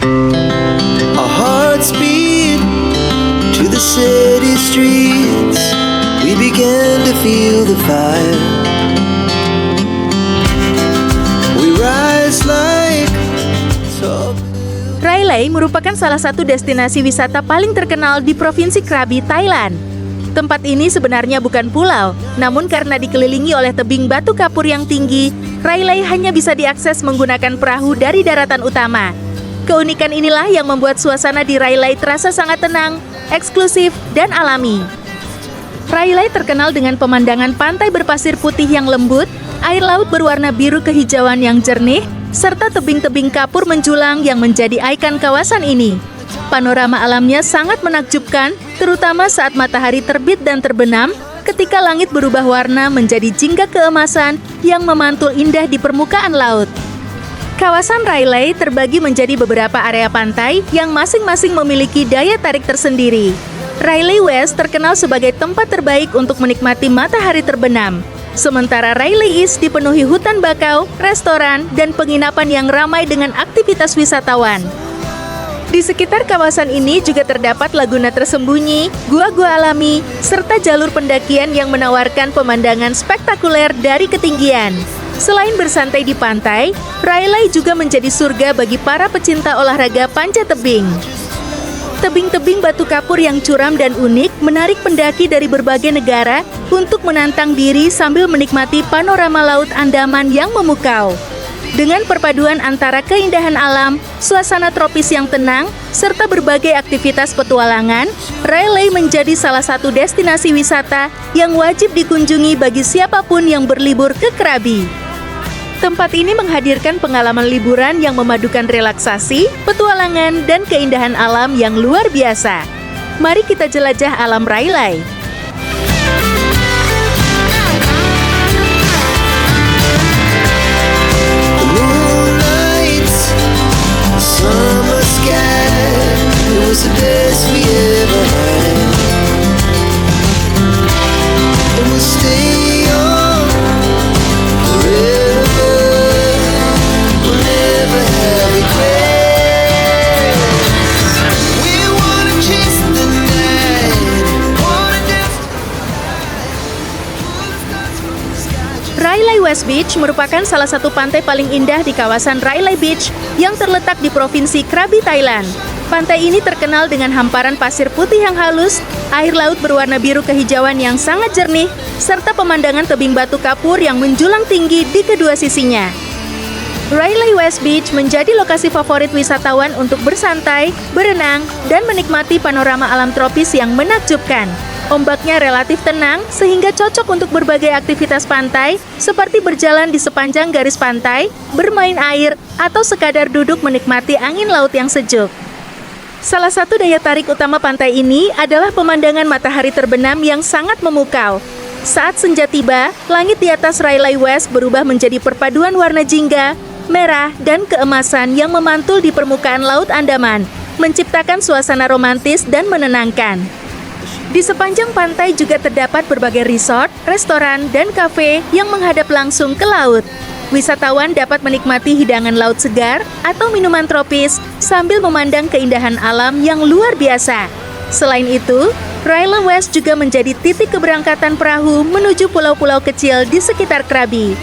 Our hearts beat to the city streets. We began to feel the fire. We rise like tall. Railay merupakan salah satu destinasi wisata paling terkenal di Provinsi Krabi, Thailand. Tempat ini sebenarnya bukan pulau, namun karena dikelilingi oleh tebing batu kapur yang tinggi, Railay hanya bisa diakses menggunakan perahu dari daratan utama. Keunikan inilah yang membuat suasana di Railay terasa sangat tenang, eksklusif, dan alami. Railay terkenal dengan pemandangan pantai berpasir putih yang lembut, air laut berwarna biru kehijauan yang jernih, serta tebing-tebing kapur menjulang yang menjadi ikon kawasan ini. Panorama alamnya sangat menakjubkan, terutama saat matahari terbit dan terbenam, ketika langit berubah warna menjadi jingga keemasan yang memantul indah di permukaan laut. Kawasan Railay terbagi menjadi beberapa area pantai yang masing-masing memiliki daya tarik tersendiri. Railay West terkenal sebagai tempat terbaik untuk menikmati matahari terbenam. Sementara Railay East dipenuhi hutan bakau, restoran, dan penginapan yang ramai dengan aktivitas wisatawan. Di sekitar kawasan ini juga terdapat laguna tersembunyi, gua-gua alami, serta jalur pendakian yang menawarkan pemandangan spektakuler dari ketinggian. Selain bersantai di pantai, Railay juga menjadi surga bagi para pecinta olahraga panjat tebing. Tebing-tebing batu kapur yang curam dan unik menarik pendaki dari berbagai negara untuk menantang diri sambil menikmati panorama Laut Andaman yang memukau. Dengan perpaduan antara keindahan alam, suasana tropis yang tenang, serta berbagai aktivitas petualangan, Railay menjadi salah satu destinasi wisata yang wajib dikunjungi bagi siapapun yang berlibur ke Krabi. Tempat ini menghadirkan pengalaman liburan yang memadukan relaksasi, petualangan, dan keindahan alam yang luar biasa. Mari kita jelajah alam Railay. Summer sky, it was the best we ever had. And we'll stay on forever. We'll never have regrets. We wanna chase the night, wanna dance to the light. Railay West Beach merupakan salah satu pantai paling indah di kawasan Railay Beach yang terletak di Provinsi Krabi, Thailand. Pantai ini terkenal dengan hamparan pasir putih yang halus, air laut berwarna biru kehijauan yang sangat jernih, serta pemandangan tebing batu kapur yang menjulang tinggi di kedua sisinya. Railay West Beach menjadi lokasi favorit wisatawan untuk bersantai, berenang, dan menikmati panorama alam tropis yang menakjubkan. Ombaknya relatif tenang sehingga cocok untuk berbagai aktivitas pantai seperti berjalan di sepanjang garis pantai, bermain air, atau sekadar duduk menikmati angin laut yang sejuk. Salah satu daya tarik utama pantai ini adalah pemandangan matahari terbenam yang sangat memukau. Saat senja tiba, langit di atas Railay West berubah menjadi perpaduan warna jingga, merah, dan keemasan yang memantul di permukaan Laut Andaman, menciptakan suasana romantis dan menenangkan. Di sepanjang pantai juga terdapat berbagai resort, restoran, dan kafe yang menghadap langsung ke laut. Wisatawan dapat menikmati hidangan laut segar atau minuman tropis sambil memandang keindahan alam yang luar biasa. Selain itu, Railay West juga menjadi titik keberangkatan perahu menuju pulau-pulau kecil di sekitar Krabi.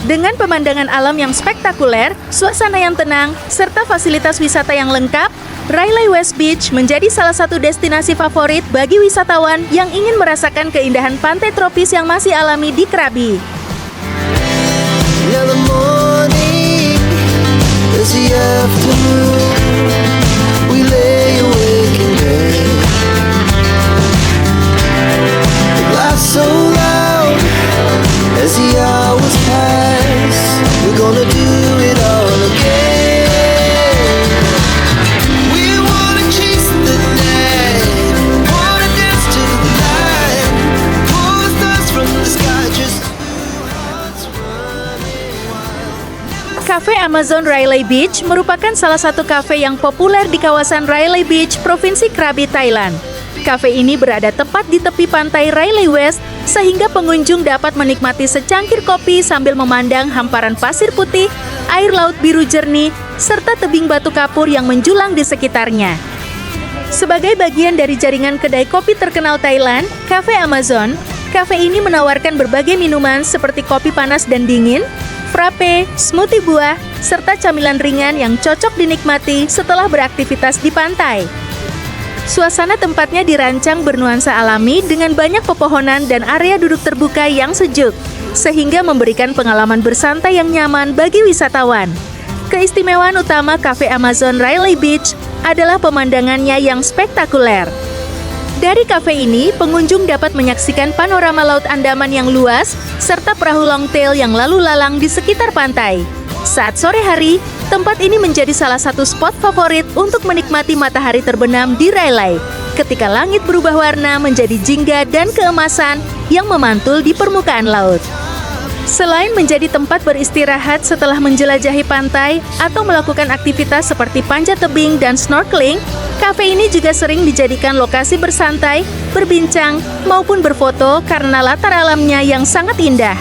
Dengan pemandangan alam yang spektakuler, suasana yang tenang, serta fasilitas wisata yang lengkap, Railay West Beach menjadi salah satu destinasi favorit bagi wisatawan yang ingin merasakan keindahan pantai tropis yang masih alami di Krabi. Now the morning is the afternoon. We lay awake in bed. The laughs so loud as the hours pass. We're gonna do it all again. We wanna chase the night, wanna dance to the light. Pull the stars from the sky, just hearts running wild. Cafe Amazon Railay Beach merupakan salah satu kafe yang populer di kawasan Railay Beach, Provinsi Krabi, Thailand. Kafe ini berada tepat di tepi pantai Railay West, sehingga pengunjung dapat menikmati secangkir kopi sambil memandang hamparan pasir putih, air laut biru jernih, serta tebing batu kapur yang menjulang di sekitarnya. Sebagai bagian dari jaringan kedai kopi terkenal Thailand, Cafe Amazon, kafe ini menawarkan berbagai minuman seperti kopi panas dan dingin, frappe, smoothie buah, serta camilan ringan yang cocok dinikmati setelah beraktivitas di pantai. Suasana tempatnya dirancang bernuansa alami dengan banyak pepohonan dan area duduk terbuka yang sejuk, sehingga memberikan pengalaman bersantai yang nyaman bagi wisatawan. Keistimewaan utama Cafe Amazon Railay Beach adalah pemandangannya yang spektakuler. Dari kafe ini, pengunjung dapat menyaksikan panorama Laut Andaman yang luas, serta perahu longtail yang lalu lalang di sekitar pantai. Saat sore hari, tempat ini menjadi salah satu spot favorit untuk menikmati matahari terbenam di Railay, ketika langit berubah warna menjadi jingga dan keemasan yang memantul di permukaan laut. Selain menjadi tempat beristirahat setelah menjelajahi pantai atau melakukan aktivitas seperti panjat tebing dan snorkeling, kafe ini juga sering dijadikan lokasi bersantai, berbincang, maupun berfoto karena latar alamnya yang sangat indah.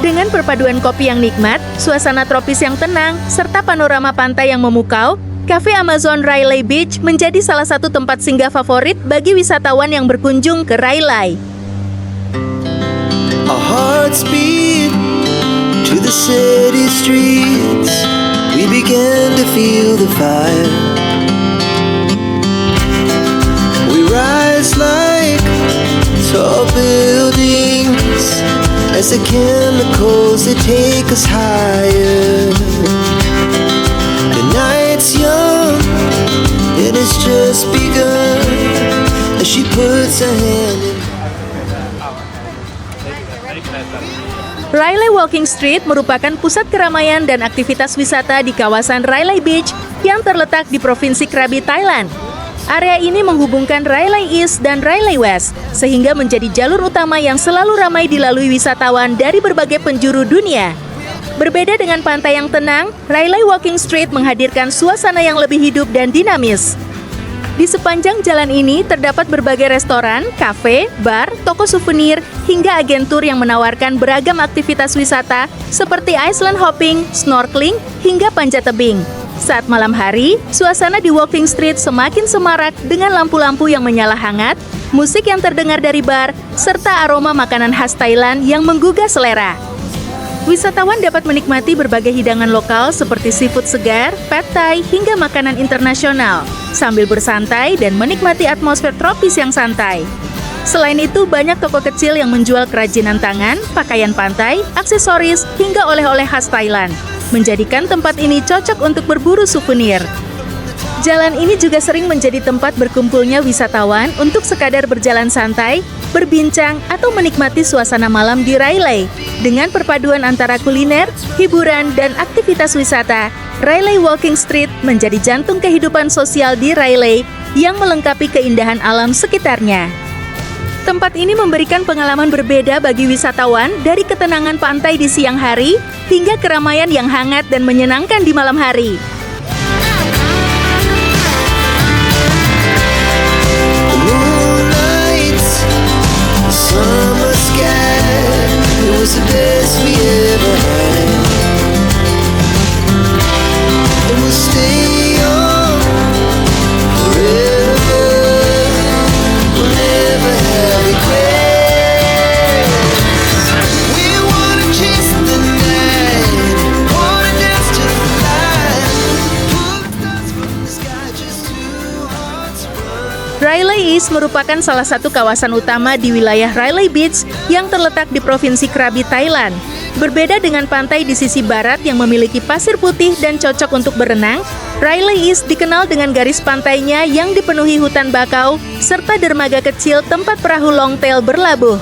Dengan perpaduan kopi yang nikmat, suasana tropis yang tenang, serta panorama pantai yang memukau, Cafe Amazon Railay Beach menjadi salah satu tempat singgah favorit bagi wisatawan yang berkunjung ke Railay. Our hearts beat to the city streets. We began to feel the fire. We rise like tall buildings as the chemicals that take us higher. The night's young, it has just begun as she puts her hand in. Railay Walking Street merupakan pusat keramaian dan aktivitas wisata di kawasan Railay Beach yang terletak di Provinsi Krabi, Thailand. Area ini menghubungkan Railay East dan Railay West, sehingga menjadi jalur utama yang selalu ramai dilalui wisatawan dari berbagai penjuru dunia. Berbeda dengan pantai yang tenang, Railay Walking Street menghadirkan suasana yang lebih hidup dan dinamis. Di sepanjang jalan ini terdapat berbagai restoran, kafe, bar, toko souvenir, hingga agentur yang menawarkan beragam aktivitas wisata seperti island hopping, snorkeling, hingga panjat tebing. Saat malam hari, suasana di Walking Street semakin semarak dengan lampu-lampu yang menyala hangat, musik yang terdengar dari bar, serta aroma makanan khas Thailand yang menggugah selera. Wisatawan dapat menikmati berbagai hidangan lokal seperti seafood segar, pad thai, hingga makanan internasional, sambil bersantai dan menikmati atmosfer tropis yang santai. Selain itu, banyak toko kecil yang menjual kerajinan tangan, pakaian pantai, aksesoris, hingga oleh-oleh khas Thailand, menjadikan tempat ini cocok untuk berburu souvenir. Jalan ini juga sering menjadi tempat berkumpulnya wisatawan untuk sekadar berjalan santai, berbincang, atau menikmati suasana malam di Railay. Dengan perpaduan antara kuliner, hiburan, dan aktivitas wisata, Railay Walking Street menjadi jantung kehidupan sosial di Railay yang melengkapi keindahan alam sekitarnya. Tempat ini memberikan pengalaman berbeda bagi wisatawan, dari ketenangan pantai di siang hari hingga keramaian yang hangat dan menyenangkan di malam hari. Summer sky, it was the best we ever had. And we'll stay on forever. We'll never have regrets. We wanna chase the night, wanna dance to the light. Pull the stars from the sky, just two hearts run. Railay East merupakan salah satu kawasan utama di wilayah Railay Beach yang terletak di Provinsi Krabi, Thailand. Berbeda dengan pantai di sisi barat yang memiliki pasir putih dan cocok untuk berenang, Railay East dikenal dengan garis pantainya yang dipenuhi hutan bakau serta dermaga kecil tempat perahu longtail berlabuh.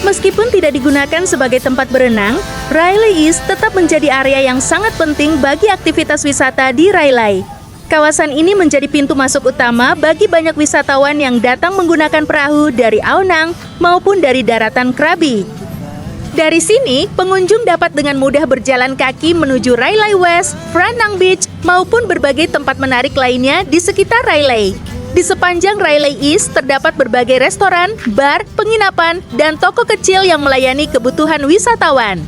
Meskipun tidak digunakan sebagai tempat berenang, Railay East tetap menjadi area yang sangat penting bagi aktivitas wisata di Railay. Kawasan ini menjadi pintu masuk utama bagi banyak wisatawan yang datang menggunakan perahu dari Aonang maupun dari daratan Krabi. Dari sini, pengunjung dapat dengan mudah berjalan kaki menuju Railay West, Phra Nang Beach, maupun berbagai tempat menarik lainnya di sekitar Railay. Di sepanjang Railay East terdapat berbagai restoran, bar, penginapan, dan toko kecil yang melayani kebutuhan wisatawan.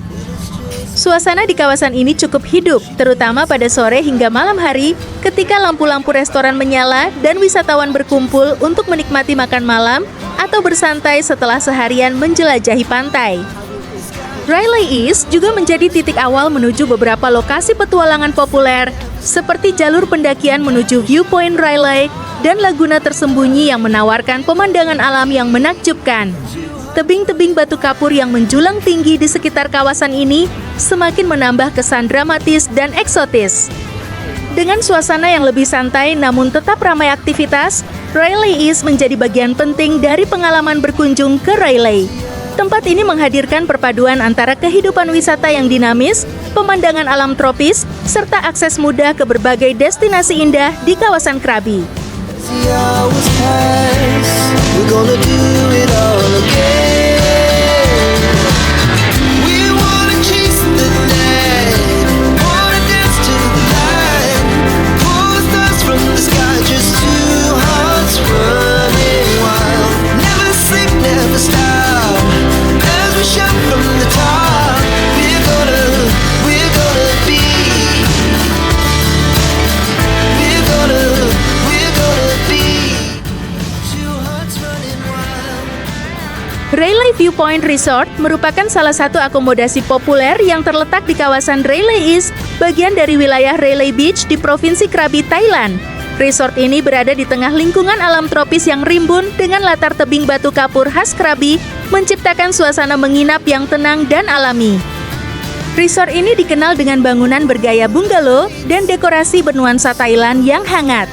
Suasana di kawasan ini cukup hidup, terutama pada sore hingga malam hari ketika lampu-lampu restoran menyala dan wisatawan berkumpul untuk menikmati makan malam atau bersantai setelah seharian menjelajahi pantai. Railay East juga menjadi titik awal menuju beberapa lokasi petualangan populer seperti jalur pendakian menuju Viewpoint Railay dan laguna tersembunyi yang menawarkan pemandangan alam yang menakjubkan. Tebing-tebing batu kapur yang menjulang tinggi di sekitar kawasan ini semakin menambah kesan dramatis dan eksotis. Dengan suasana yang lebih santai namun tetap ramai aktivitas, Railay East menjadi bagian penting dari pengalaman berkunjung ke Railay. Tempat ini menghadirkan perpaduan antara kehidupan wisata yang dinamis, pemandangan alam tropis, serta akses mudah ke berbagai destinasi indah di kawasan Krabi. The hours pass, we're gonna do it all again. We wanna chase the night, wanna dance to the light, pull stars from the sky, just two hearts running wild. Never sleep, never stop, as we shout from the top. We're gonna be, we're gonna be two hearts running wild. Railay Viewpoint Resort merupakan salah satu akomodasi populer yang terletak di kawasan Railay East, bagian dari wilayah Railay Beach di Provinsi Krabi, Thailand. Resort ini berada di tengah lingkungan alam tropis yang rimbun dengan latar tebing batu kapur khas Krabi, menciptakan suasana menginap yang tenang dan alami. Resort ini dikenal dengan bangunan bergaya bungalow dan dekorasi bernuansa Thailand yang hangat.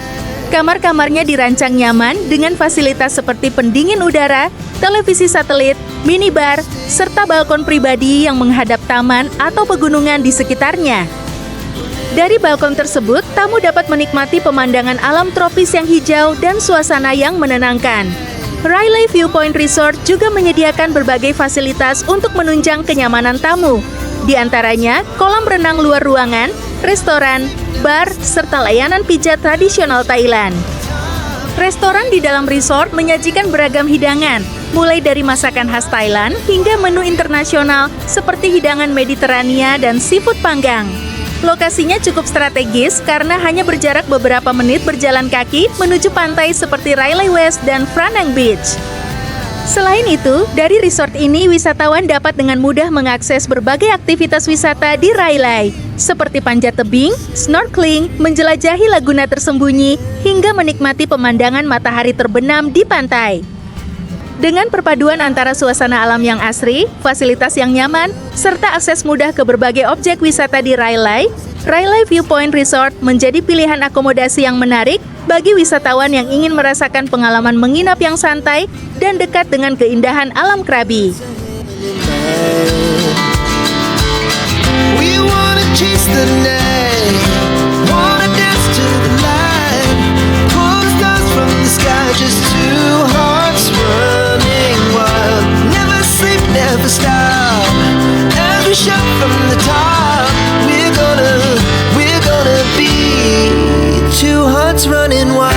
Kamar-kamarnya dirancang nyaman dengan fasilitas seperti pendingin udara, televisi satelit, minibar, serta balkon pribadi yang menghadap taman atau pegunungan di sekitarnya. Dari balkon tersebut, tamu dapat menikmati pemandangan alam tropis yang hijau dan suasana yang menenangkan. Railay Viewpoint Resort juga menyediakan berbagai fasilitas untuk menunjang kenyamanan tamu. Di antaranya, kolam renang luar ruangan, restoran, bar, serta layanan pijat tradisional Thailand. Restoran di dalam resort menyajikan beragam hidangan, mulai dari masakan khas Thailand hingga menu internasional seperti hidangan Mediterania dan seafood panggang. Lokasinya cukup strategis karena hanya berjarak beberapa menit berjalan kaki menuju pantai seperti Railay West dan Pranang Beach. Selain itu, dari resort ini wisatawan dapat dengan mudah mengakses berbagai aktivitas wisata di Railay, seperti panjat tebing, snorkeling, menjelajahi laguna tersembunyi, hingga menikmati pemandangan matahari terbenam di pantai. Dengan perpaduan antara suasana alam yang asri, fasilitas yang nyaman, serta akses mudah ke berbagai objek wisata di Railay, Railay Viewpoint Resort menjadi pilihan akomodasi yang menarik bagi wisatawan yang ingin merasakan pengalaman menginap yang santai dan dekat dengan keindahan alam Krabi. We wanna chase the night, wanna dance to the light, pull stars from the sky, just two hearts running wild. Never sleep, never stop, as we shout from the top. We're gonna be two hearts running wild.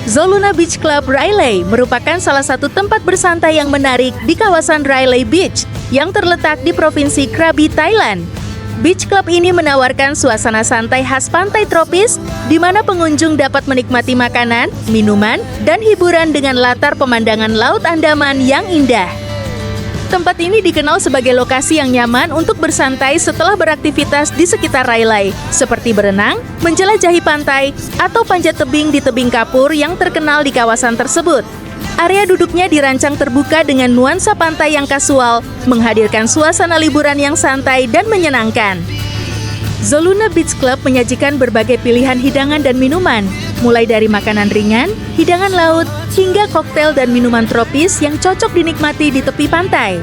Zoluna Beach Club Railay merupakan salah satu tempat bersantai yang menarik di kawasan Railay Beach yang terletak di Provinsi Krabi, Thailand. Beach Club ini menawarkan suasana santai khas pantai tropis di mana pengunjung dapat menikmati makanan, minuman, dan hiburan dengan latar pemandangan Laut Andaman yang indah. Tempat ini dikenal sebagai lokasi yang nyaman untuk bersantai setelah beraktivitas di sekitar Railay, seperti berenang, menjelajahi pantai, atau panjat tebing di tebing kapur yang terkenal di kawasan tersebut. Area duduknya dirancang terbuka dengan nuansa pantai yang kasual, menghadirkan suasana liburan yang santai dan menyenangkan. Zoluna Beach Club menyajikan berbagai pilihan hidangan dan minuman, mulai dari makanan ringan, hidangan laut, hingga koktail dan minuman tropis yang cocok dinikmati di tepi pantai.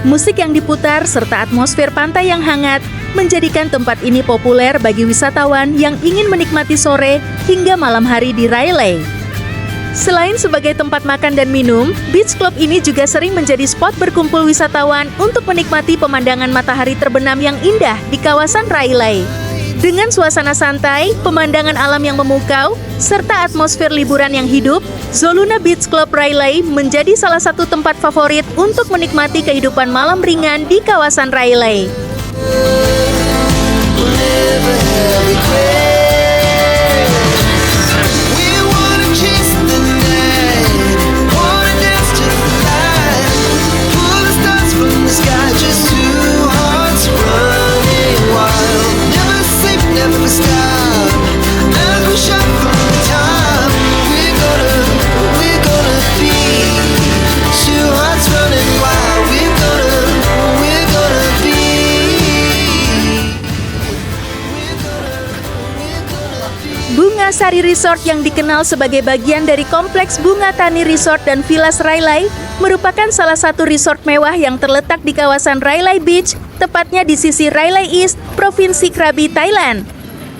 Musik yang diputar serta atmosfer pantai yang hangat menjadikan tempat ini populer bagi wisatawan yang ingin menikmati sore hingga malam hari di Railay. Selain sebagai tempat makan dan minum, Beach Club ini juga sering menjadi spot berkumpul wisatawan untuk menikmati pemandangan matahari terbenam yang indah di kawasan Railay. Dengan suasana santai, pemandangan alam yang memukau, serta atmosfer liburan yang hidup, Zoluna Beach Club Railay menjadi salah satu tempat favorit untuk menikmati kehidupan malam ringan di kawasan Railay. Bunga Sari Resort yang dikenal sebagai bagian dari kompleks Bunga Tani Resort dan Villas Railay merupakan salah satu resort mewah yang terletak di kawasan Railay Beach, tepatnya di sisi Railay East, Provinsi Krabi, Thailand.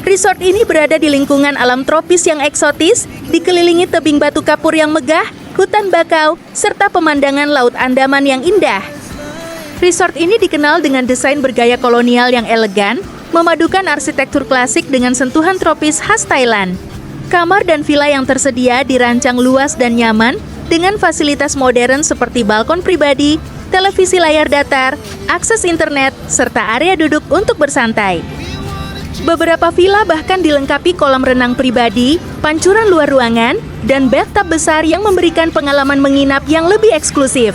Resort ini berada di lingkungan alam tropis yang eksotis, dikelilingi tebing batu kapur yang megah, hutan bakau, serta pemandangan Laut Andaman yang indah. Resort ini dikenal dengan desain bergaya kolonial yang elegan, memadukan arsitektur klasik dengan sentuhan tropis khas Thailand. Kamar dan villa yang tersedia dirancang luas dan nyaman dengan fasilitas modern seperti balkon pribadi, televisi layar datar, akses internet, serta area duduk untuk bersantai. Beberapa villa bahkan dilengkapi kolam renang pribadi, pancuran luar ruangan, dan bathtub besar yang memberikan pengalaman menginap yang lebih eksklusif.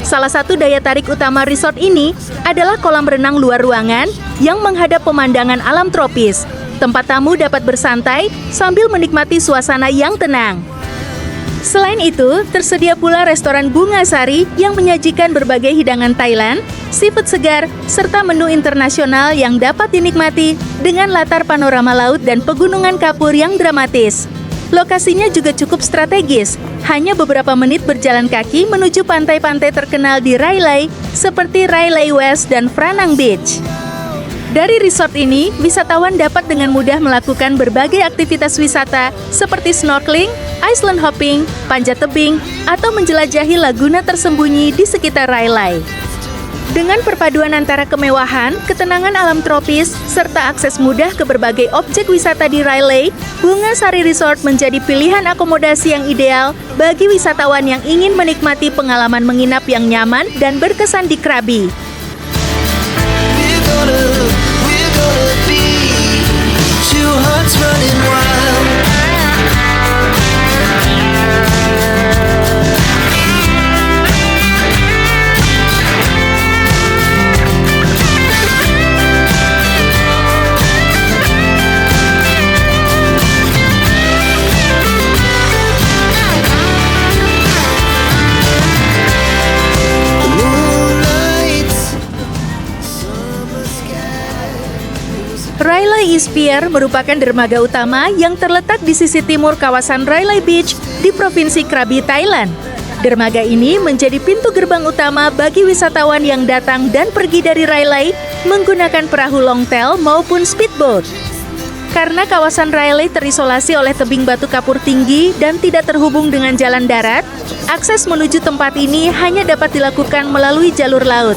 Salah satu daya tarik utama resort ini adalah kolam renang luar ruangan yang menghadap pemandangan alam tropis. Tempat tamu dapat bersantai sambil menikmati suasana yang tenang. Selain itu, tersedia pula restoran Bunga Sari yang menyajikan berbagai hidangan Thailand, seafood segar, serta menu internasional yang dapat dinikmati dengan latar panorama laut dan pegunungan kapur yang dramatis. Lokasinya juga cukup strategis, hanya beberapa menit berjalan kaki menuju pantai-pantai terkenal di Railay, seperti Railay West dan Franang Beach. Dari resort ini, wisatawan dapat dengan mudah melakukan berbagai aktivitas wisata seperti snorkeling, island hopping, panjat tebing, atau menjelajahi laguna tersembunyi di sekitar Railay. Dengan perpaduan antara kemewahan, ketenangan alam tropis, serta akses mudah ke berbagai objek wisata di Railay, Bunga Sari Resort menjadi pilihan akomodasi yang ideal bagi wisatawan yang ingin menikmati pengalaman menginap yang nyaman dan berkesan di Krabi. Railay East Pier merupakan dermaga utama yang terletak di sisi timur kawasan Railay Beach di Provinsi Krabi, Thailand. Dermaga ini menjadi pintu gerbang utama bagi wisatawan yang datang dan pergi dari Railay menggunakan perahu longtail maupun speedboat. Karena kawasan Railay terisolasi oleh tebing batu kapur tinggi dan tidak terhubung dengan jalan darat, akses menuju tempat ini hanya dapat dilakukan melalui jalur laut.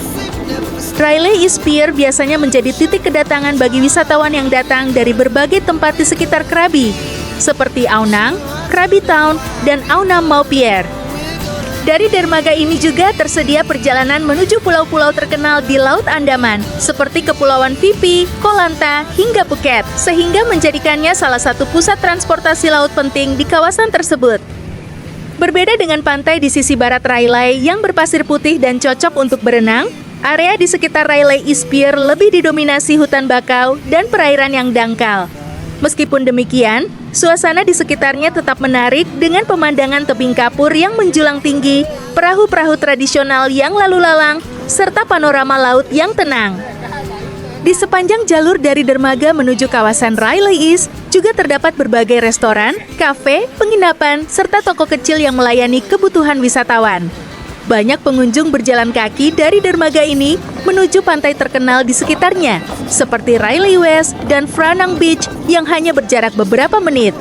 Railay East Pier biasanya menjadi titik kedatangan bagi wisatawan yang datang dari berbagai tempat di sekitar Krabi, seperti Aonang, Krabi Town, dan Aonam Mau Pier. Dari dermaga ini juga tersedia perjalanan menuju pulau-pulau terkenal di Laut Andaman, seperti Kepulauan Phi, Koh Lanta, hingga Phuket, sehingga menjadikannya salah satu pusat transportasi laut penting di kawasan tersebut. Berbeda dengan pantai di sisi barat Railay yang berpasir putih dan cocok untuk berenang, area di sekitar Railay East Pier lebih didominasi hutan bakau dan perairan yang dangkal. Meskipun demikian, suasana di sekitarnya tetap menarik dengan pemandangan tebing kapur yang menjulang tinggi, perahu-perahu tradisional yang lalu lalang, serta panorama laut yang tenang. Di sepanjang jalur dari dermaga menuju kawasan Railay East, juga terdapat berbagai restoran, kafe, penginapan, serta toko kecil yang melayani kebutuhan wisatawan. Banyak pengunjung berjalan kaki dari dermaga ini menuju pantai terkenal di sekitarnya, seperti Railay West dan Franang Beach yang hanya berjarak beberapa menit.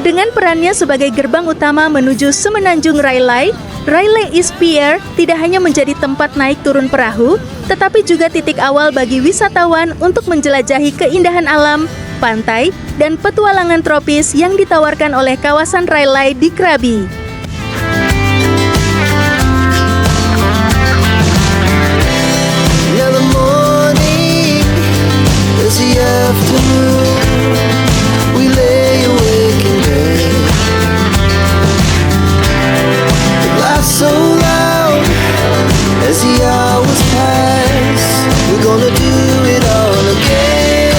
Dengan perannya sebagai gerbang utama menuju Semenanjung Railay, Railay East Pier tidak hanya menjadi tempat naik turun perahu, tetapi juga titik awal bagi wisatawan untuk menjelajahi keindahan alam, pantai, dan petualangan tropis yang ditawarkan oleh kawasan Railay di Krabi. Now the morning is the afternoon. We lay awake in bed. The laugh so loud as the hours pass. We're gonna do it all again.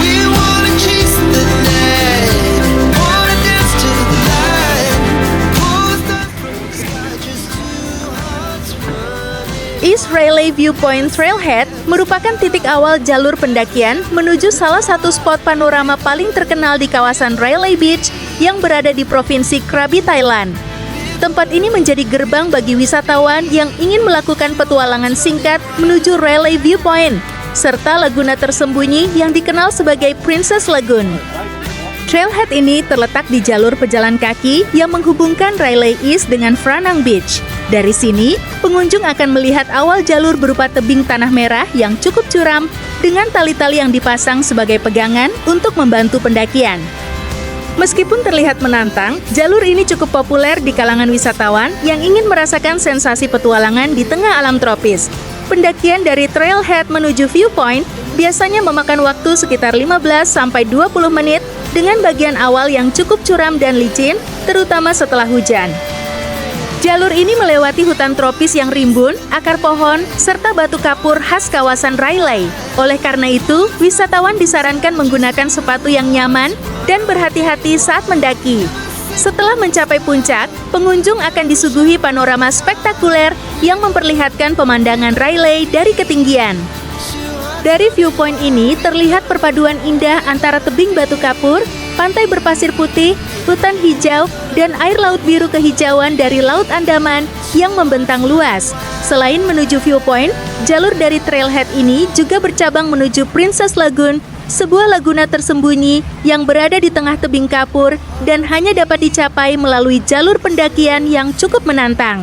We wanna chase the night, wanna dance to the light. Pull stars from the sky, just two hearts running. East Railay Viewpoint Trailhead merupakan titik awal jalur pendakian menuju salah satu spot panorama paling terkenal di kawasan Railay Beach yang berada di Provinsi Krabi, Thailand. Tempat ini menjadi gerbang bagi wisatawan yang ingin melakukan petualangan singkat menuju Railay Viewpoint, serta laguna tersembunyi yang dikenal sebagai Princess Lagoon. Trailhead ini terletak di jalur pejalan kaki yang menghubungkan Railay East dengan Franang Beach. Dari sini, pengunjung akan melihat awal jalur berupa tebing tanah merah yang cukup curam dengan tali-tali yang dipasang sebagai pegangan untuk membantu pendakian. Meskipun terlihat menantang, jalur ini cukup populer di kalangan wisatawan yang ingin merasakan sensasi petualangan di tengah alam tropis. Pendakian dari Trailhead menuju Viewpoint biasanya memakan waktu sekitar 15-20 menit dengan bagian awal yang cukup curam dan licin, terutama setelah hujan. Jalur ini melewati hutan tropis yang rimbun, akar pohon, serta batu kapur khas kawasan Railay. Oleh karena itu, wisatawan disarankan menggunakan sepatu yang nyaman dan berhati-hati saat mendaki. Setelah mencapai puncak, pengunjung akan disuguhi panorama spektakuler yang memperlihatkan pemandangan Railay dari ketinggian. Dari viewpoint ini terlihat perpaduan indah antara tebing batu kapur, pantai berpasir putih, hutan hijau, dan air laut biru kehijauan dari Laut Andaman yang membentang luas. Selain menuju viewpoint, jalur dari Trailhead ini juga bercabang menuju Princess Lagoon, sebuah laguna tersembunyi yang berada di tengah tebing kapur dan hanya dapat dicapai melalui jalur pendakian yang cukup menantang.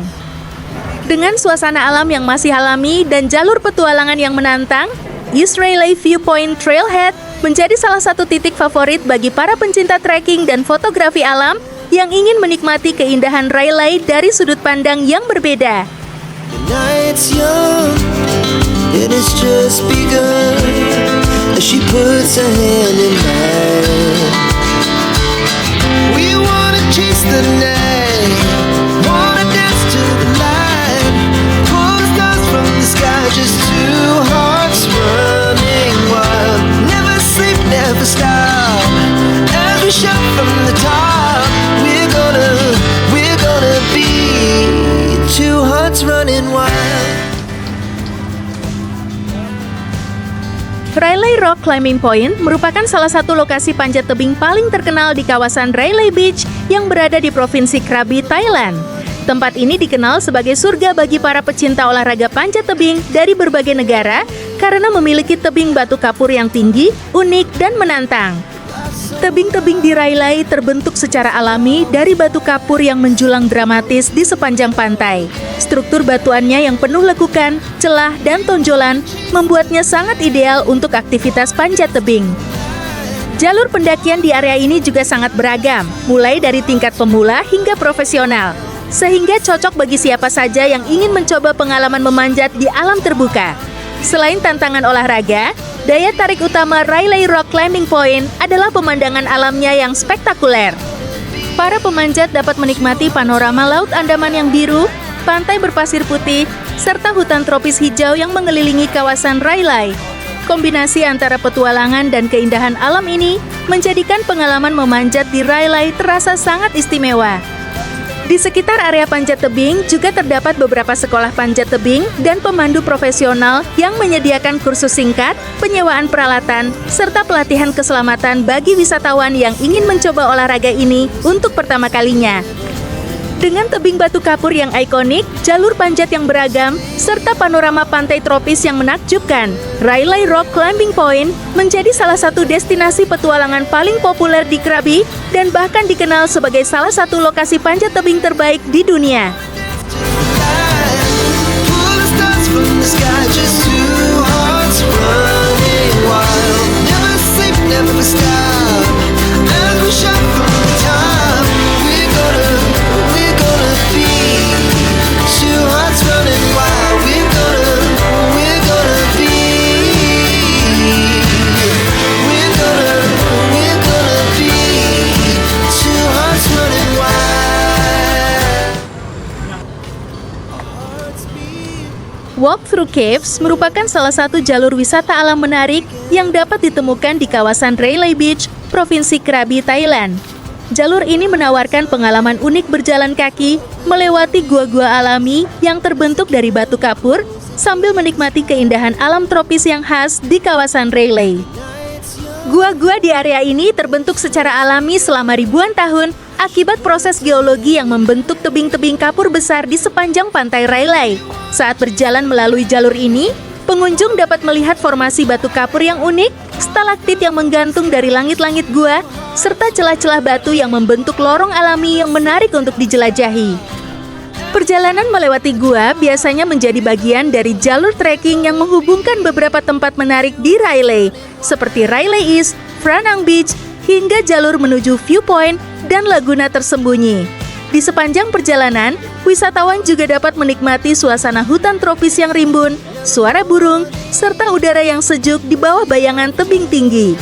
Dengan suasana alam yang masih alami dan jalur petualangan yang menantang, East Railay Viewpoint Trailhead menjadi salah satu titik favorit bagi para pencinta trekking dan fotografi alam yang ingin menikmati keindahan Railay dari sudut pandang yang berbeda. The night's young, it has just begun. As she puts her hand in mine, we wanna chase the night, wanna dance to the light. Pull the stars from the sky, just two hearts running wild. Never sleep, never stop. Every shot from the top, we're gonna be two hearts running wild. Railay Rock Climbing Point merupakan salah satu lokasi panjat tebing paling terkenal di kawasan Railay Beach yang berada di Provinsi Krabi, Thailand. Tempat ini dikenal sebagai surga bagi para pecinta olahraga panjat tebing dari berbagai negara karena memiliki tebing batu kapur yang tinggi, unik, dan menantang. Tebing-tebing di Railay terbentuk secara alami dari batu kapur yang menjulang dramatis di sepanjang pantai. Struktur batuannya yang penuh lekukan, celah, dan tonjolan membuatnya sangat ideal untuk aktivitas panjat tebing. Jalur pendakian di area ini juga sangat beragam, mulai dari tingkat pemula hingga profesional, sehingga cocok bagi siapa saja yang ingin mencoba pengalaman memanjat di alam terbuka. Selain tantangan olahraga, daya tarik utama Railay Rock Climbing Point adalah pemandangan alamnya yang spektakuler. Para pemanjat dapat menikmati panorama Laut Andaman yang biru, pantai berpasir putih, serta hutan tropis hijau yang mengelilingi kawasan Railay. Kombinasi antara petualangan dan keindahan alam ini menjadikan pengalaman memanjat di Railay terasa sangat istimewa. Di sekitar area panjat tebing juga terdapat beberapa sekolah panjat tebing dan pemandu profesional yang menyediakan kursus singkat, penyewaan peralatan, serta pelatihan keselamatan bagi wisatawan yang ingin mencoba olahraga ini untuk pertama kalinya. Dengan tebing batu kapur yang ikonik, jalur panjat yang beragam, serta panorama pantai tropis yang menakjubkan, Railay Rock Climbing Point menjadi salah satu destinasi petualangan paling populer di Krabi dan bahkan dikenal sebagai salah satu lokasi panjat tebing terbaik di dunia. Pull the stars from the sky, just two hearts running wild. Never sleep, never stop. As we shot from the top, we're gonna be two hearts running wild. We're gonna be. We're gonna be two hearts running wild. Hearts beat. Walk Through Caves merupakan salah satu jalur wisata alam menarik yang dapat ditemukan di kawasan Railay Beach, Provinsi Krabi, Thailand. Jalur ini menawarkan pengalaman unik berjalan kaki melewati gua-gua alami yang terbentuk dari batu kapur sambil menikmati keindahan alam tropis yang khas di kawasan Railay. Gua-gua di area ini terbentuk secara alami selama ribuan tahun akibat proses geologi yang membentuk tebing-tebing kapur besar di sepanjang pantai Railay. Saat berjalan melalui jalur ini, pengunjung dapat melihat formasi batu kapur yang unik, stalaktit yang menggantung dari langit-langit gua, serta celah-celah batu yang membentuk lorong alami yang menarik untuk dijelajahi. Perjalanan melewati gua biasanya menjadi bagian dari jalur trekking yang menghubungkan beberapa tempat menarik di Railay, seperti Railay East, Pranang Beach, hingga jalur menuju viewpoint dan laguna tersembunyi. Di sepanjang perjalanan, wisatawan juga dapat menikmati suasana hutan tropis yang rimbun, suara burung, serta udara yang sejuk di bawah bayangan tebing tinggi.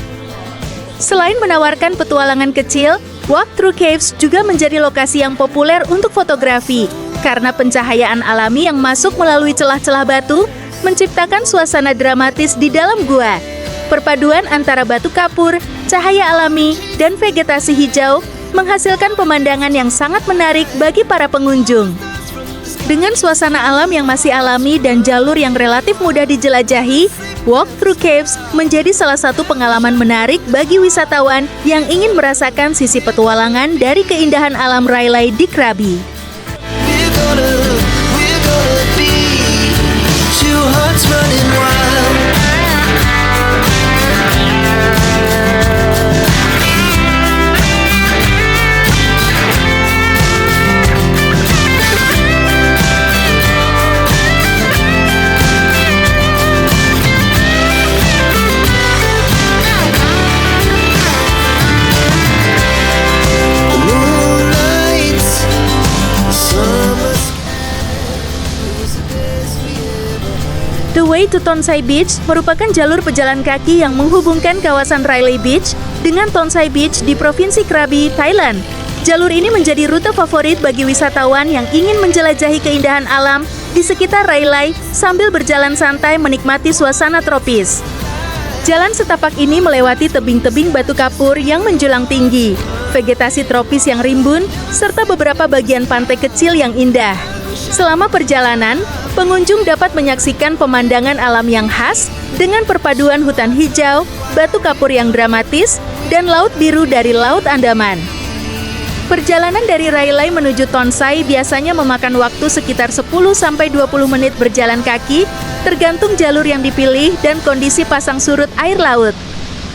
Selain menawarkan petualangan kecil, Walk Through Caves juga menjadi lokasi yang populer untuk fotografi, karena pencahayaan alami yang masuk melalui celah-celah batu menciptakan suasana dramatis di dalam gua. Perpaduan antara batu kapur, cahaya alami, dan vegetasi hijau menghasilkan pemandangan yang sangat menarik bagi para pengunjung. Dengan suasana alam yang masih alami dan jalur yang relatif mudah dijelajahi, Walk Through Caves menjadi salah satu pengalaman menarik bagi wisatawan yang ingin merasakan sisi petualangan dari keindahan alam Railay di Krabi. We're gonna be two hearts running wild. The moonlight, summer The Way to Tonsai Beach merupakan jalur pejalan kaki yang menghubungkan kawasan Railay Beach dengan Tonsai Beach di Provinsi Krabi, Thailand. Jalur ini menjadi rute favorit bagi wisatawan yang ingin menjelajahi keindahan alam di sekitar Railay sambil berjalan santai menikmati suasana tropis. Jalan setapak ini melewati tebing-tebing batu kapur yang menjulang tinggi, vegetasi tropis yang rimbun, serta beberapa bagian pantai kecil yang indah. Selama perjalanan, pengunjung dapat menyaksikan pemandangan alam yang khas dengan perpaduan hutan hijau, batu kapur yang dramatis, dan laut biru dari Laut Andaman. Perjalanan dari Railay menuju Tonsai biasanya memakan waktu sekitar 10-20 menit berjalan kaki, tergantung jalur yang dipilih dan kondisi pasang surut air laut.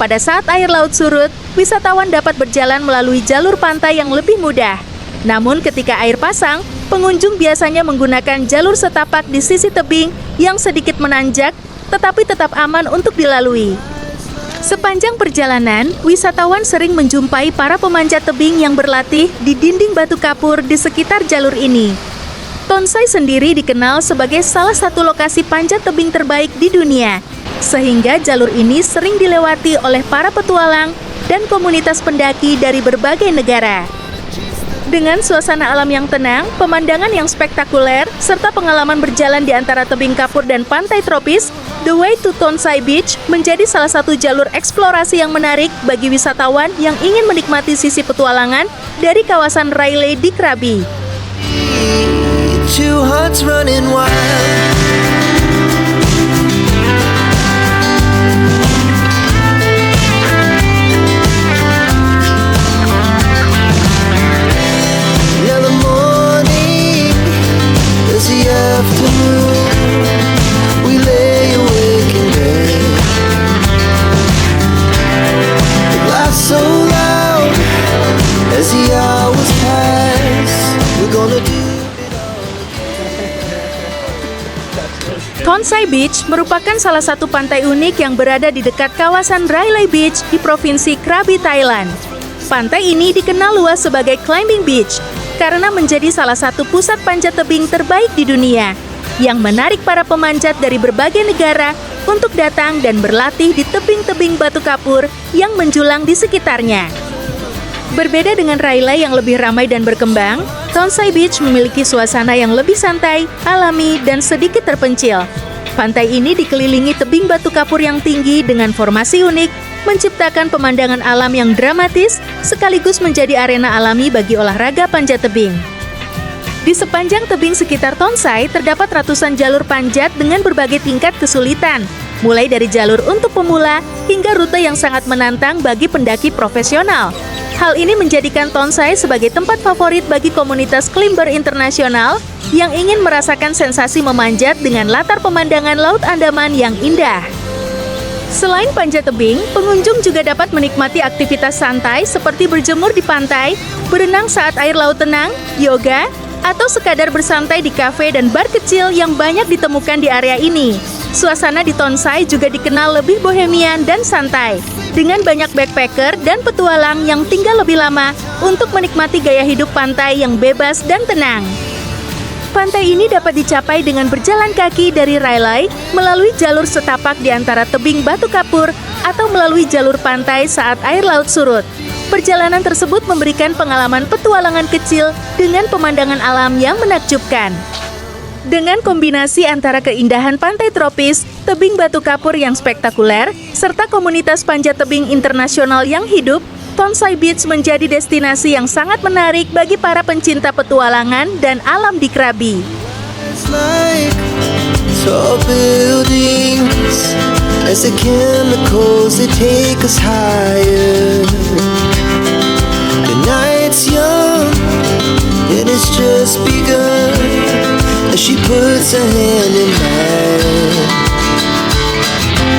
Pada saat air laut surut, wisatawan dapat berjalan melalui jalur pantai yang lebih mudah. Namun ketika air pasang, pengunjung biasanya menggunakan jalur setapak di sisi tebing yang sedikit menanjak, tetapi tetap aman untuk dilalui. Sepanjang perjalanan, wisatawan sering menjumpai para pemanjat tebing yang berlatih di dinding batu kapur di sekitar jalur ini. Tonsai sendiri dikenal sebagai salah satu lokasi panjat tebing terbaik di dunia, sehingga jalur ini sering dilewati oleh para petualang dan komunitas pendaki dari berbagai negara. Dengan suasana alam yang tenang, pemandangan yang spektakuler, serta pengalaman berjalan di antara tebing kapur dan pantai tropis, The Way to Tonsai Beach menjadi salah satu jalur eksplorasi yang menarik bagi wisatawan yang ingin menikmati sisi petualangan dari kawasan Railay di Krabi. two hearts running wild. Now the morning Tonsai Beach merupakan salah satu pantai unik yang berada di dekat kawasan Railay Beach di Provinsi Krabi, Thailand. Pantai ini dikenal luas sebagai climbing beach karena menjadi salah satu pusat panjat tebing terbaik di dunia yang menarik para pemanjat dari berbagai negara untuk datang dan berlatih di tebing-tebing batu kapur yang menjulang di sekitarnya. Berbeda dengan Railay yang lebih ramai dan berkembang, Tonsai Beach memiliki suasana yang lebih santai, alami, dan sedikit terpencil. Pantai ini dikelilingi tebing batu kapur yang tinggi dengan formasi unik, menciptakan pemandangan alam yang dramatis, sekaligus menjadi arena alami bagi olahraga panjat tebing. Di sepanjang tebing sekitar Tonsai terdapat ratusan jalur panjat dengan berbagai tingkat kesulitan, mulai dari jalur untuk pemula hingga rute yang sangat menantang bagi pendaki profesional. Hal ini menjadikan Tonsai sebagai tempat favorit bagi komunitas climber internasional yang ingin merasakan sensasi memanjat dengan latar pemandangan Laut Andaman yang indah. Selain panjat tebing, pengunjung juga dapat menikmati aktivitas santai seperti berjemur di pantai, berenang saat air laut tenang, yoga, atau sekadar bersantai di kafe dan bar kecil yang banyak ditemukan di area ini. Suasana di Tonsai juga dikenal lebih bohemian dan santai, dengan banyak backpacker dan petualang yang tinggal lebih lama untuk menikmati gaya hidup pantai yang bebas dan tenang. Pantai ini dapat dicapai dengan berjalan kaki dari Railay melalui jalur setapak di antara tebing batu kapur atau melalui jalur pantai saat air laut surut. Perjalanan tersebut memberikan pengalaman petualangan kecil dengan pemandangan alam yang menakjubkan. Dengan kombinasi antara keindahan pantai tropis, tebing batu kapur yang spektakuler, serta komunitas panjat tebing internasional yang hidup, Tonsai Beach menjadi destinasi yang sangat menarik bagi para pencinta petualangan dan alam di Krabi. It's like tall buildings as the chemicals they take us higher. The night's young and it's just begun as she puts her hand in mine.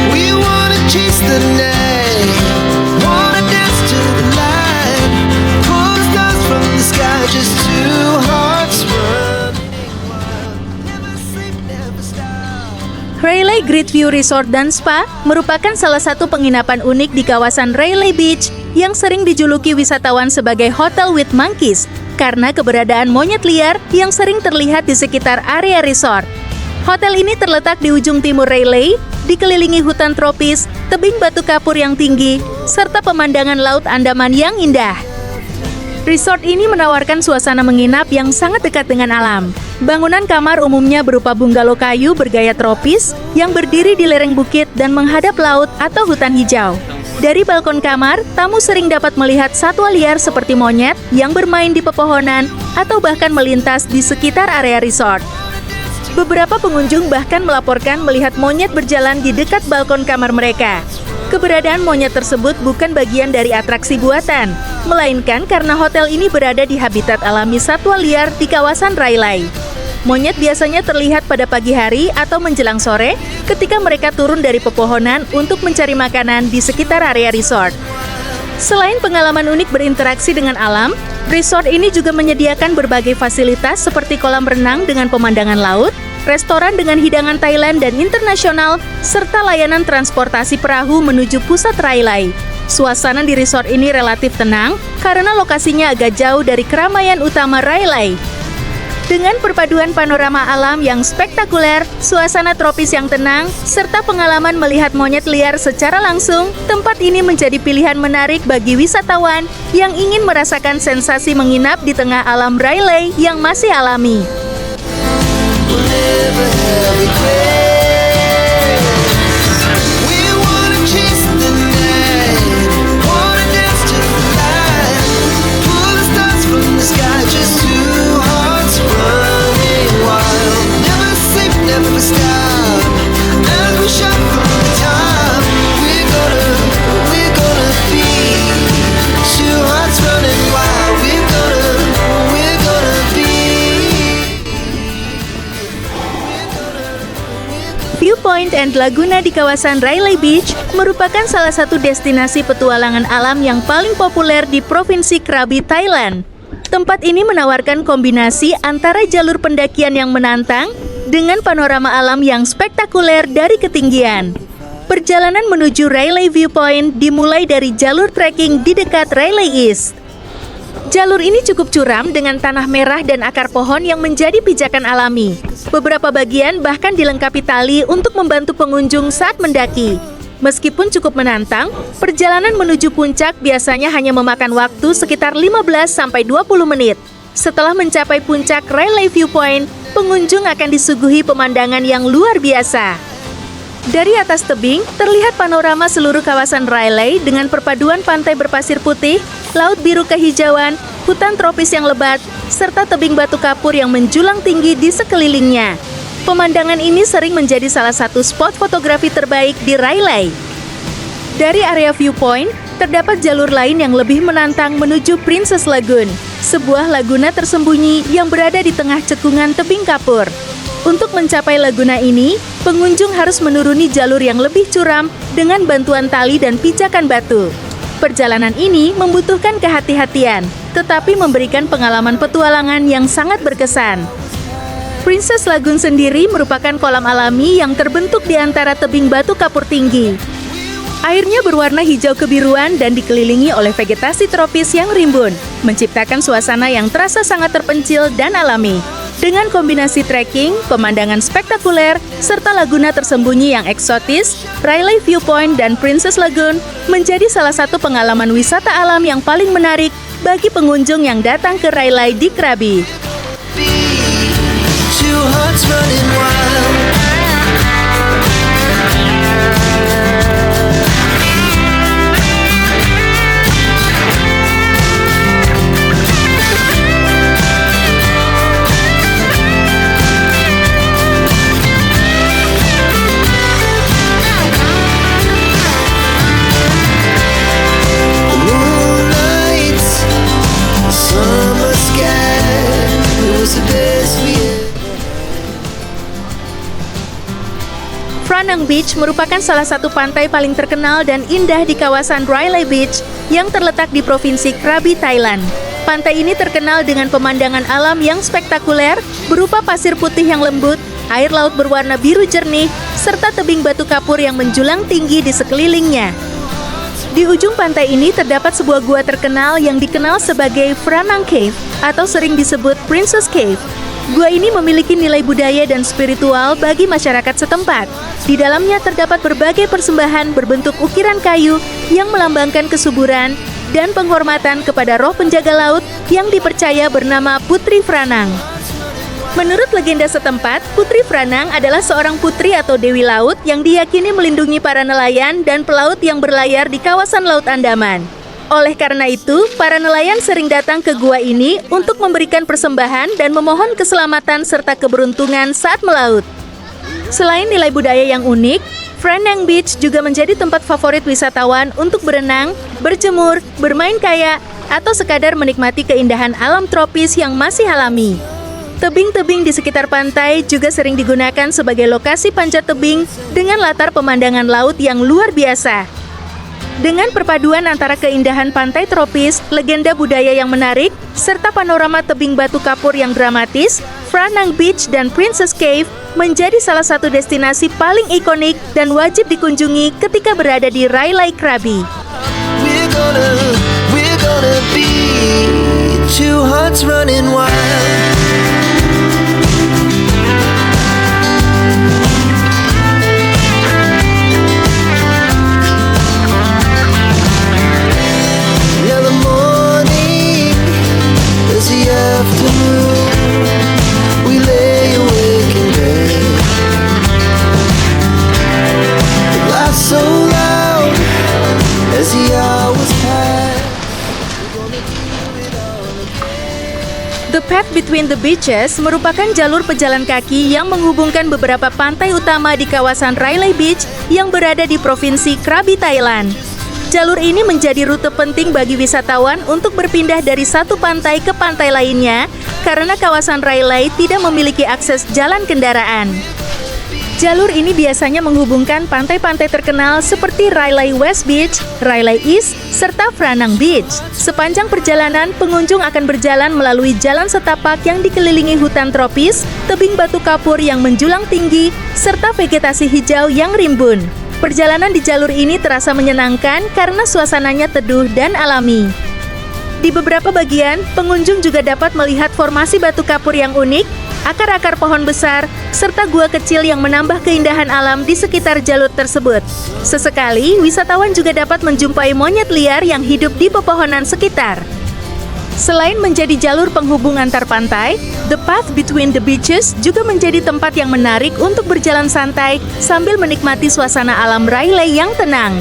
We wanna chase the night, wanna dance to the light, pull stars from the sky, just two hearts running wild. Never sleep, never stop. Railay Great View Resort dan Spa merupakan salah satu penginapan unik di kawasan Railay Beach yang sering dijuluki wisatawan sebagai Hotel with Monkeys karena keberadaan monyet liar yang sering terlihat di sekitar area resort. Hotel ini terletak di ujung timur Railay, dikelilingi hutan tropis, tebing batu kapur yang tinggi, serta pemandangan Laut Andaman yang indah. Resort ini menawarkan suasana menginap yang sangat dekat dengan alam. Bangunan kamar umumnya berupa bungalow kayu bergaya tropis yang berdiri di lereng bukit dan menghadap laut atau hutan hijau. Dari balkon kamar, tamu sering dapat melihat satwa liar seperti monyet yang bermain di pepohonan atau bahkan melintas di sekitar area resort. Beberapa pengunjung bahkan melaporkan melihat monyet berjalan di dekat balkon kamar mereka. Keberadaan monyet tersebut bukan bagian dari atraksi buatan, melainkan karena hotel ini berada di habitat alami satwa liar di kawasan Railay. Monyet biasanya terlihat pada pagi hari atau menjelang sore ketika mereka turun dari pepohonan untuk mencari makanan di sekitar area resort. Selain pengalaman unik berinteraksi dengan alam, resort ini juga menyediakan berbagai fasilitas seperti kolam renang dengan pemandangan laut, restoran dengan hidangan Thailand dan internasional, serta layanan transportasi perahu menuju pusat Railay. Suasana di resort ini relatif tenang karena lokasinya agak jauh dari keramaian utama Railay. Dengan perpaduan panorama alam yang spektakuler, suasana tropis yang tenang, serta pengalaman melihat monyet liar secara langsung, tempat ini menjadi pilihan menarik bagi wisatawan yang ingin merasakan sensasi menginap di tengah alam Railay yang masih alami. Never have regrets. We wanna chase the night, wanna dance to the light, pull the stars from the sky, just two hearts running wild. Never sleep, never stop, as we shot from the top. We're gonna be two hearts running wild. We're gonna be. Viewpoint and Laguna di kawasan Railay Beach merupakan salah satu destinasi petualangan alam yang paling populer di Provinsi Krabi, Thailand. Tempat ini menawarkan kombinasi antara jalur pendakian yang menantang, dengan panorama alam yang spektakuler dari ketinggian. Perjalanan menuju Railay Viewpoint dimulai dari jalur trekking di dekat Railay East. Jalur ini cukup curam dengan tanah merah dan akar pohon yang menjadi pijakan alami. Beberapa bagian bahkan dilengkapi tali untuk membantu pengunjung saat mendaki. Meskipun cukup menantang, perjalanan menuju puncak biasanya hanya memakan waktu sekitar 15-20 menit. Setelah mencapai puncak Railay Viewpoint, pengunjung akan disuguhi pemandangan yang luar biasa. Dari atas tebing, terlihat panorama seluruh kawasan Railay dengan perpaduan pantai berpasir putih, laut biru kehijauan, hutan tropis yang lebat, serta tebing batu kapur yang menjulang tinggi di sekelilingnya. Pemandangan ini sering menjadi salah satu spot fotografi terbaik di Railay. Dari area viewpoint, terdapat jalur lain yang lebih menantang menuju Princess Lagoon, sebuah laguna tersembunyi yang berada di tengah cekungan tebing kapur. Untuk mencapai laguna ini, pengunjung harus menuruni jalur yang lebih curam dengan bantuan tali dan pijakan batu. Perjalanan ini membutuhkan kehati-hatian, tetapi memberikan pengalaman petualangan yang sangat berkesan. Princess Lagoon sendiri merupakan kolam alami yang terbentuk di antara tebing batu kapur tinggi. Airnya berwarna hijau kebiruan dan dikelilingi oleh vegetasi tropis yang rimbun, menciptakan suasana yang terasa sangat terpencil dan alami. Dengan kombinasi trekking, pemandangan spektakuler, serta laguna tersembunyi yang eksotis, Railay Viewpoint dan Princess Lagoon menjadi salah satu pengalaman wisata alam yang paling menarik bagi pengunjung yang datang ke Railay di Krabi. Two hearts running wild. Moonlight, summer sky, it was the best we had. Phra Nang Beach merupakan salah satu pantai paling terkenal dan indah di kawasan Railay Beach yang terletak di Provinsi Krabi, Thailand. Pantai ini terkenal dengan pemandangan alam yang spektakuler berupa pasir putih yang lembut, air laut berwarna biru jernih, serta tebing batu kapur yang menjulang tinggi di sekelilingnya. Di ujung pantai ini terdapat sebuah gua terkenal yang dikenal sebagai Phra Nang Cave atau sering disebut Princess Cave. Gua ini memiliki nilai budaya dan spiritual bagi masyarakat setempat. Di dalamnya terdapat berbagai persembahan berbentuk ukiran kayu yang melambangkan kesuburan dan penghormatan kepada roh penjaga laut yang dipercaya bernama Putri Phra Nang. Menurut legenda setempat, Putri Phra Nang adalah seorang putri atau dewi laut yang diyakini melindungi para nelayan dan pelaut yang berlayar di kawasan Laut Andaman. Oleh karena itu, para nelayan sering datang ke gua ini untuk memberikan persembahan dan memohon keselamatan serta keberuntungan saat melaut. Selain nilai budaya yang unik, Phra Nang Beach juga menjadi tempat favorit wisatawan untuk berenang, berjemur, bermain kayak, atau sekadar menikmati keindahan alam tropis yang masih alami. Tebing-tebing di sekitar pantai juga sering digunakan sebagai lokasi panjat tebing dengan latar pemandangan laut yang luar biasa. Dengan perpaduan antara keindahan pantai tropis, legenda budaya yang menarik, serta panorama tebing batu kapur yang dramatis, Phra Nang Beach dan Princess Cave menjadi salah satu destinasi paling ikonik dan wajib dikunjungi ketika berada di Railay Krabi. We're gonna be two hearts running wild. Yeah, the morning is the afternoon. We lay awake in bed. The laughs so loud as the hours pass. The Path Between the Beaches merupakan jalur pejalan kaki yang menghubungkan beberapa pantai utama di kawasan Railay Beach yang berada di Provinsi Krabi, Thailand. Jalur ini menjadi rute penting bagi wisatawan untuk berpindah dari satu pantai ke pantai lainnya karena kawasan Railay tidak memiliki akses jalan kendaraan. Jalur ini biasanya menghubungkan pantai-pantai terkenal seperti Railay West Beach, Railay East, serta Franang Beach. Sepanjang perjalanan, pengunjung akan berjalan melalui jalan setapak yang dikelilingi hutan tropis, tebing batu kapur yang menjulang tinggi, serta vegetasi hijau yang rimbun. Perjalanan di jalur ini terasa menyenangkan karena suasananya teduh dan alami. Di beberapa bagian, pengunjung juga dapat melihat formasi batu kapur yang unik, akar-akar pohon besar, serta gua kecil yang menambah keindahan alam di sekitar jalur tersebut. Sesekali, wisatawan juga dapat menjumpai monyet liar yang hidup di pepohonan sekitar. Selain menjadi jalur penghubung antar pantai, The Path Between the Beaches juga menjadi tempat yang menarik untuk berjalan santai sambil menikmati suasana alam Railay yang tenang.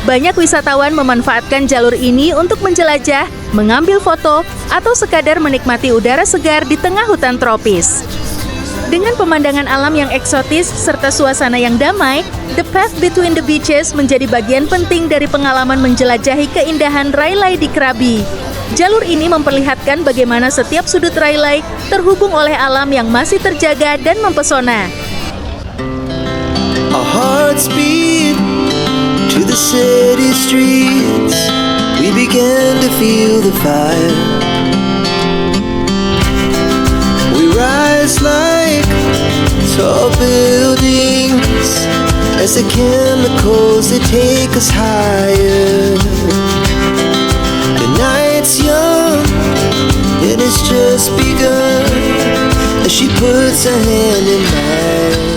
Banyak wisatawan memanfaatkan jalur ini untuk menjelajah, mengambil foto, atau sekadar menikmati udara segar di tengah hutan tropis. Dengan pemandangan alam yang eksotis serta suasana yang damai, The Path Between the Beaches menjadi bagian penting dari pengalaman menjelajahi keindahan Railay di Krabi. Jalur ini memperlihatkan bagaimana setiap sudut Railay terhubung oleh alam yang masih terjaga dan mempesona. Our hearts beat to the city streets. We began to feel the fire. We rise like tall buildings as the chemicals that take us higher. The night's young and it's just begun as she puts her hand in mine.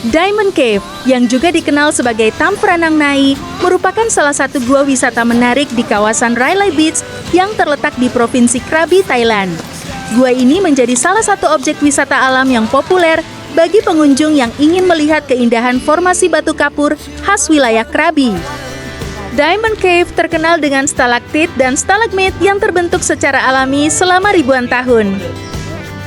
Diamond Cave, yang juga dikenal sebagai Tam Franang Nai, merupakan salah satu gua wisata menarik di kawasan Railay Beach yang terletak di Provinsi Krabi, Thailand. Gua ini menjadi salah satu objek wisata alam yang populer bagi pengunjung yang ingin melihat keindahan formasi batu kapur khas wilayah Krabi. Diamond Cave terkenal dengan stalaktit dan stalagmit yang terbentuk secara alami selama ribuan tahun.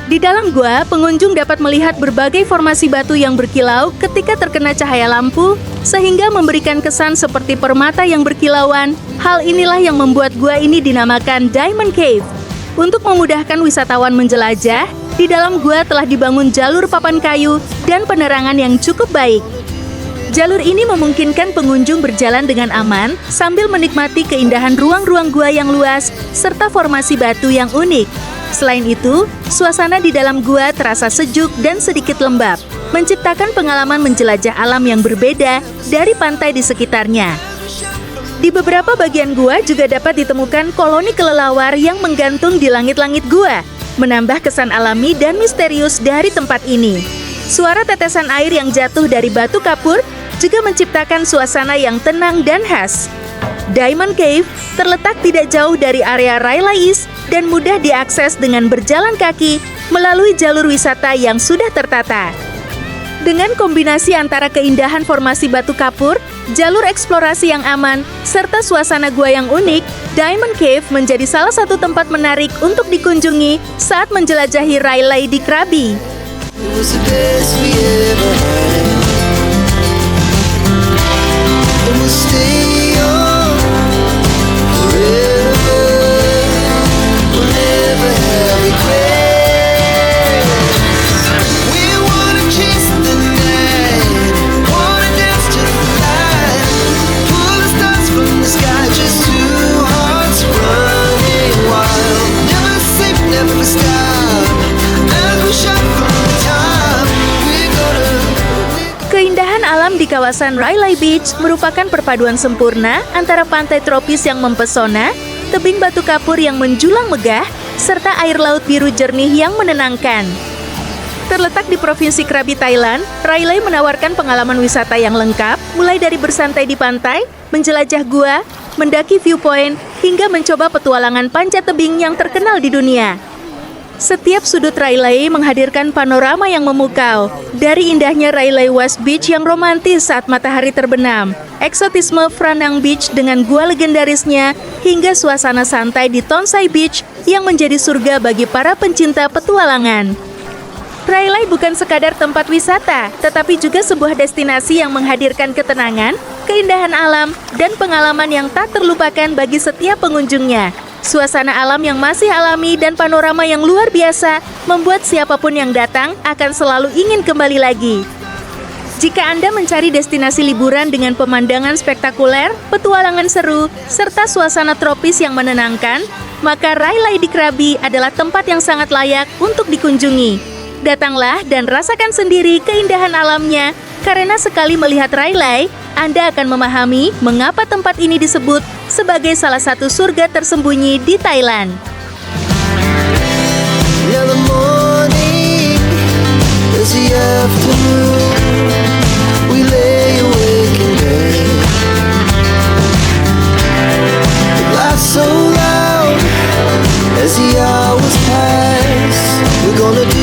Di dalam gua, pengunjung dapat melihat berbagai formasi batu yang berkilau ketika terkena cahaya lampu, sehingga memberikan kesan seperti permata yang berkilauan. Hal inilah yang membuat gua ini dinamakan Diamond Cave. Untuk memudahkan wisatawan menjelajah, di dalam gua telah dibangun jalur papan kayu dan penerangan yang cukup baik. Jalur ini memungkinkan pengunjung berjalan dengan aman sambil menikmati keindahan ruang-ruang gua yang luas serta formasi batu yang unik. Selain itu, suasana di dalam gua terasa sejuk dan sedikit lembab, menciptakan pengalaman menjelajah alam yang berbeda dari pantai di sekitarnya. Di beberapa bagian gua juga dapat ditemukan koloni kelelawar yang menggantung di langit-langit gua, menambah kesan alami dan misterius dari tempat ini. Suara tetesan air yang jatuh dari batu kapur juga menciptakan suasana yang tenang dan khas. Diamond Cave terletak tidak jauh dari area Railay East dan mudah diakses dengan berjalan kaki melalui jalur wisata yang sudah tertata. Dengan kombinasi antara keindahan formasi batu kapur, jalur eksplorasi yang aman, serta suasana gua yang unik, Diamond Cave menjadi salah satu tempat menarik untuk dikunjungi saat menjelajahi Railay di Krabi. It was the best we ever had. And we'll stay on forever. We'll never have regrets. We wanna chase the night, wanna dance to the light, pull the stars from the sky, just two hearts running wild. Never sleep, never stop, as we shot from the top. We're gonna Keindahan alam di kawasan Railay Beach merupakan perpaduan sempurna antara pantai tropis yang mempesona, tebing batu kapur yang menjulang megah, serta air laut biru jernih yang menenangkan. Terletak di Provinsi Krabi, Thailand, Railay menawarkan pengalaman wisata yang lengkap, mulai dari bersantai di pantai, menjelajah gua, mendaki viewpoint, hingga mencoba petualangan panjat tebing yang terkenal di dunia. Setiap sudut Railay menghadirkan panorama yang memukau, dari indahnya Railay West Beach yang romantis saat matahari terbenam, eksotisme Franang Beach dengan gua legendarisnya, hingga suasana santai di Tonsai Beach yang menjadi surga bagi para pencinta petualangan. Railay bukan sekadar tempat wisata, tetapi juga sebuah destinasi yang menghadirkan ketenangan, keindahan alam, dan pengalaman yang tak terlupakan bagi setiap pengunjungnya. Suasana alam yang masih alami dan panorama yang luar biasa membuat siapapun yang datang akan selalu ingin kembali lagi. Jika Anda mencari destinasi liburan dengan pemandangan spektakuler, petualangan seru, serta suasana tropis yang menenangkan, maka Railay di Krabi adalah tempat yang sangat layak untuk dikunjungi. Datanglah dan rasakan sendiri keindahan alamnya, karena sekali melihat Railay, Anda akan memahami mengapa tempat ini disebut sebagai salah satu surga tersembunyi di Thailand. Now the morning is the afternoon. We lay awake in bed. The glass so loud as the hours pass. We're gonna do